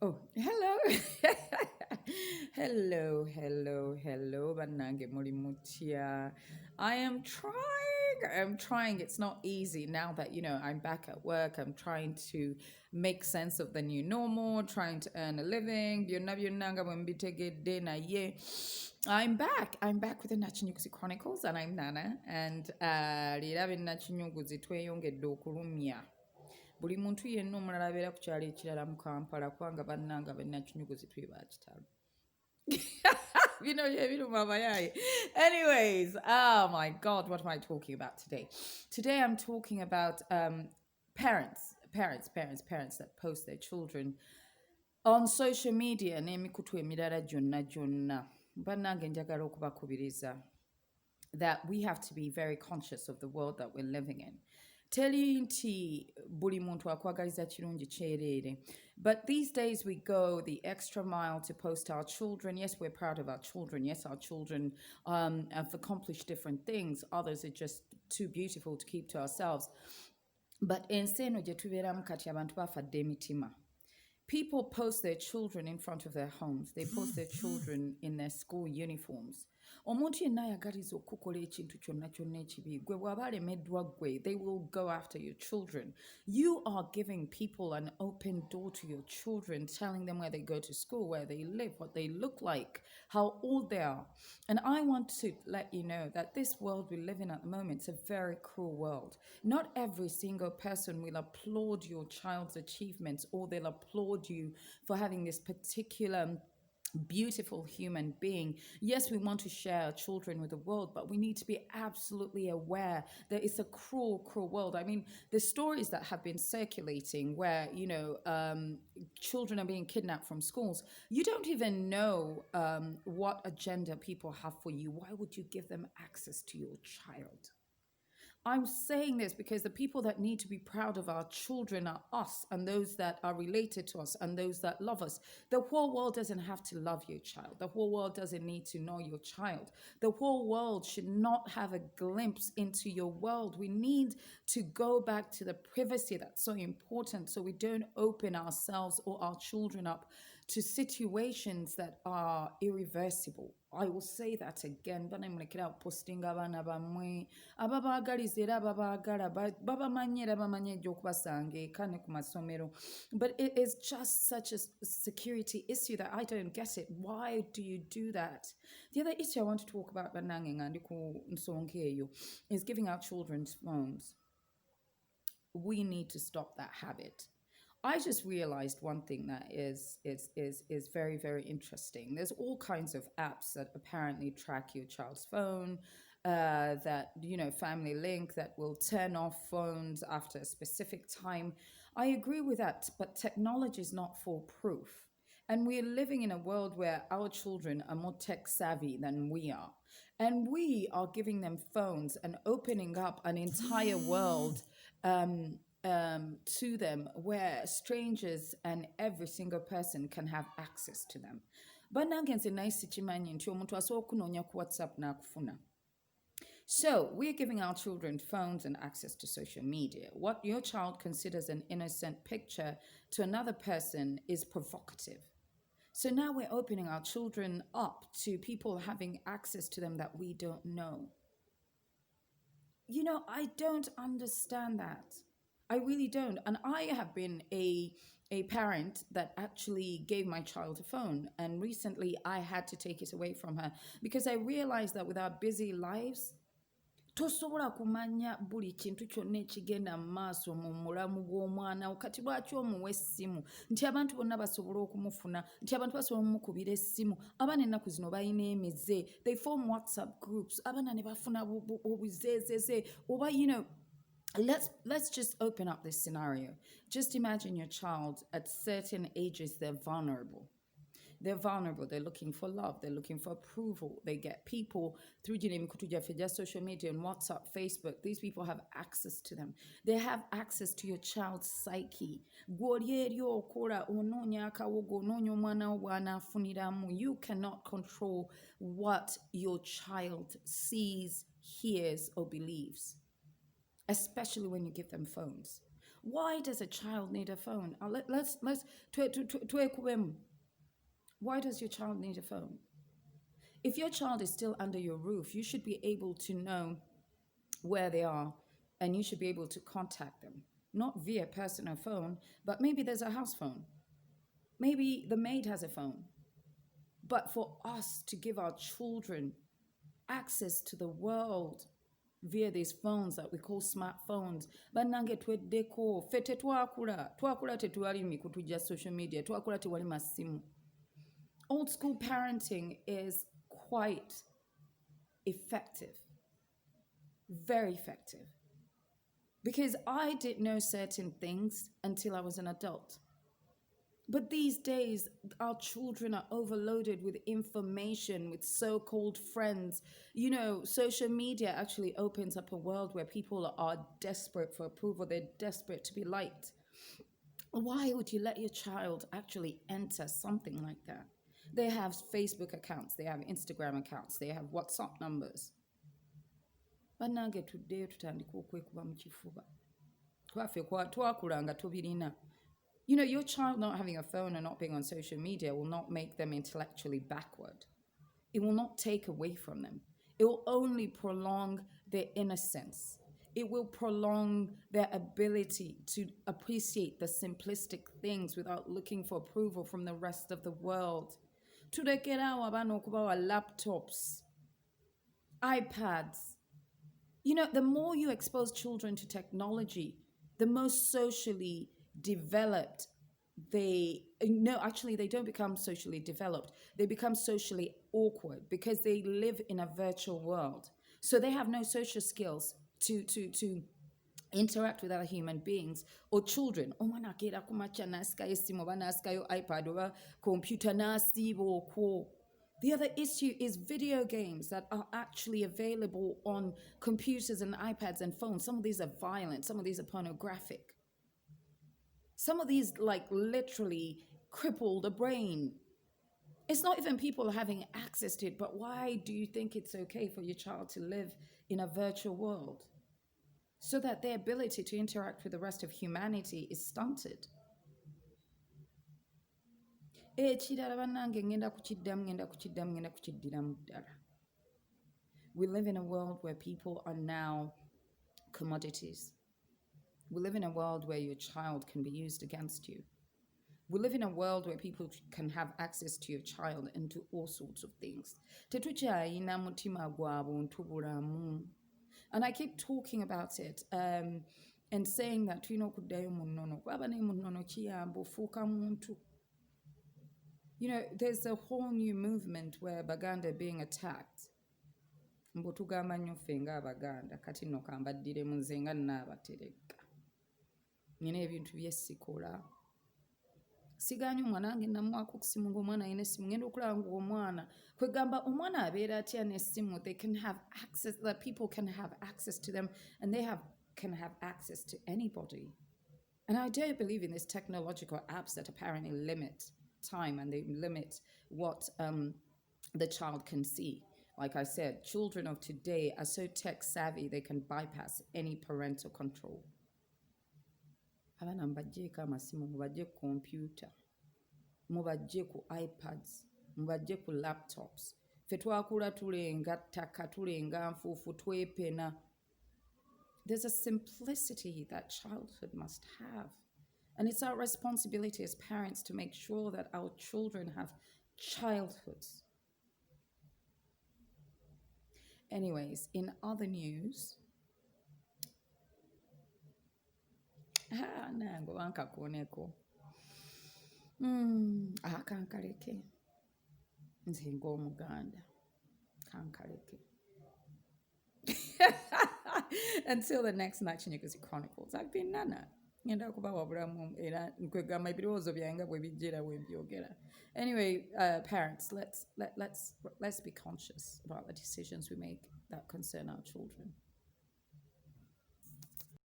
Oh, hello. Hello. Banange Murimutia. I'm trying. It's not easy now that, I'm back at work. I'm trying to make sense of the new normal, trying to earn a living. Byonna mwembitege dena ye. I'm back. I'm back with the Nakinyuguzi Chronicles, and I'm Nana. And lira Nakinyuguzi tweyongedde okulumya. Buli muntu yenna omulala abeera ku kyalo ekirala mu Kampala kubanga bannanga bannakinyuguzi twe bakitalo. Biruma abayaye. Anyways, oh my God, what am I talking about today? Today I'm talking about parents that post their children on social media n'emikutu emirala gyonna. Bannange njagala okubakubiriza that we have to be very conscious of the world that we're living in. Teri nti buli muntu akwagaliza kirungi kyereere. But these days we go the extra mile to post our children. Yes, we're proud of our children. Yes, our children have accomplished different things. Others are just too beautiful to keep to ourselves. But ensi eno gye tubeeramu kati abantu bafadde emitima. People post their children in front of their homes. They post their children in their school uniforms. Omuntu yenna ayagaliza okukola ekintu kyonna ekibi gwe bw'aba alemeddwa gwe, they will go after your children. You are giving people an open door to your children, telling them where they go to school, where they live, what they look like, how old they are. And I want to let you know that this world we live in at the moment is a very cruel world. Not every single person will applaud your child's achievements, or they'll applaud you for having this particular beautiful human being. Yes, we want to share our children with the world, but we need to be absolutely aware that it's a cruel world. I mean, the stories that have been circulating where, children are being kidnapped from schools, you don't even know what agenda people have for you. Why would you give them access to your child? I'm saying this because the people that need to be proud of our children are us, and those that are related to us, and those that love us. The whole world doesn't have to love your child. The whole world doesn't need to know your child. The whole world should not have a glimpse into your world. We need to go back to the privacy that's so important, so we don't open ourselves or our children up to situations that are irreversible. I will say that again, but I'm like out posting abana bamwe ababaagaliza era ababaagala babamanyi era bamanyi egy'okubasanga eka ne ku masomero. But it is just such a security issue that I don't get it. Why do you do that? The other issue I want to talk about bannange nga ndi ku nsonga eyo is giving our children phones. We need to stop that habit. I just realized one thing that is very, very interesting. There's all kinds of apps that apparently track your child's phone, that, family link that will turn off phones after a specific time. I agree with that, but technology is not foolproof. And we're living in a world where our children are more tech savvy than we are. And we are giving them phones and opening up an entire world to them where strangers and every single person can have access to them. Bannange nze naye sikimanyi nti omuntu asobola okunoonya ku WhatsApp n'akufuna. So we're giving our children phones and access to social media. What your child considers an innocent picture to another person is provocative. So now we're opening our children up to people having access to them that we don't know. I don't understand that. I really don't. And I have been a parent that actually gave my child a phone. And recently I had to take it away from her because I realized that with our busy lives, tosobola kumanya buli kintu kyonna ekigenda mu maaso mu mulamu gw'omwana kati lwaki omuwa essimu nti abantu bonna basobola okumufuna nti abantu basobola omukubira essimu abaana ennaku zino balina emize, they form WhatsApp groups, abaana ne bafuna obuzeezeze oba let's just open up this scenario. Just imagine your child at certain ages, they're vulnerable. They're looking for love. They're looking for approval. They get people through social media and WhatsApp, Facebook. These people have access to them. They have access to your child's psyche. You cannot control what your child sees, hears, or believes, especially when you give them phones. Why does a child need a phone? Let's twekubemu. Why does your child need a phone? If your child is still under your roof, you should be able to know where they are and you should be able to contact them, not via personal phone, but maybe there's a house phone. Maybe the maid has a phone. But for us to give our children access to the world via these phones that we call smartphones, bannange tweddeko ffe twakula tetuwali mikutu gya social media, twakula tewali masimu. Old school parenting is quite effective, very effective, because I didn't know certain things until I was an adult. But these days, our children are overloaded with information, with so-called friends. You know, social media actually opens up a world where people are desperate for approval. They're desperate to be liked. Why would you let your child actually enter something like that? They have Facebook accounts, they have Instagram accounts, they have WhatsApp numbers. Bannange tuddeyo tutandika okwekuba mu kifuba. Twaffe twakulanga tubirina. You know, your child not having a phone and not being on social media will not make them intellectually backward. It will not take away from them. It will only prolong their innocence. It will prolong their ability to appreciate the simplistic things without looking for approval from the rest of the world. Tulekerawo abaana okubawa laptops, iPads. You know, the more you expose children to technology, the most socially developed they don't become socially developed. They become socially awkward because they live in a virtual world. So they have no social skills to interact with other human beings or children. Omwana akeera ku makya n'asikayo essimu oba n'asikayo iPad oba computer n'asiiba okwo. The other issue is video games that are actually available on computers and iPads and phones. Some of these are violent, some of these are pornographic. Some of these like literally cripple the brain. It's not even people having access to it, but why do you think it's okay for your child to live in a virtual world? So that their ability to interact with the rest of humanity is stunted. Ekirala bannange ngenda kukiddiramu ddala. We live in a world where people are now commodities. We live in a world where your child can be used against you. We live in a world where people can have access to your child and do all sorts of things. Tetukyayina mutima gwa buntu bulamu. And I keep talking about it and saying that tulina okuddayo mu nnono. Kwaba ne mu nnono kiyamba ofuuka muntu. You know, there's a whole new movement where Baganda are being attacked. Mbu tugamba nnyo ffe ng'Abaganda kati nno kambaddiremu nze nga nnaabatereka. Nina ebintu bye sikola. Sigaanyi omwana wange namuwaako okusimu ng'omwana alina essimu. Ngenda okulaba ng'omwana kwegamba omwana abeera atya n'essimu. They can have access, that people can have access to them and they can have access to anybody. And I don't believe in these technological apps that apparently limit time and they limit what the child can see. Like I said, children of today are so tech savvy they can bypass any parental control. Abaana mubaggyeko amasimu, mubagye ku computer, mubagye ku iPads, mubagye ku laptops. Ffe twakula tulenga ttaka, tulenga nfuufu, twepena. There's a simplicity that childhood must have. And it's our responsibility as parents to make sure that our children have childhoods. Anyways, in other news, nange wankakoneko. Kankaleke. Nze ng'Omuganda. Kankaleke. Until the next Nakinyuguzi Chronicles, I've been Nana. Ngenda kubawa bulamu era nkwegamba ebirowoozo byange bwe bijjira bwe mbyogera. Anyway, parents, let's be conscious about the decisions we make that concern our children.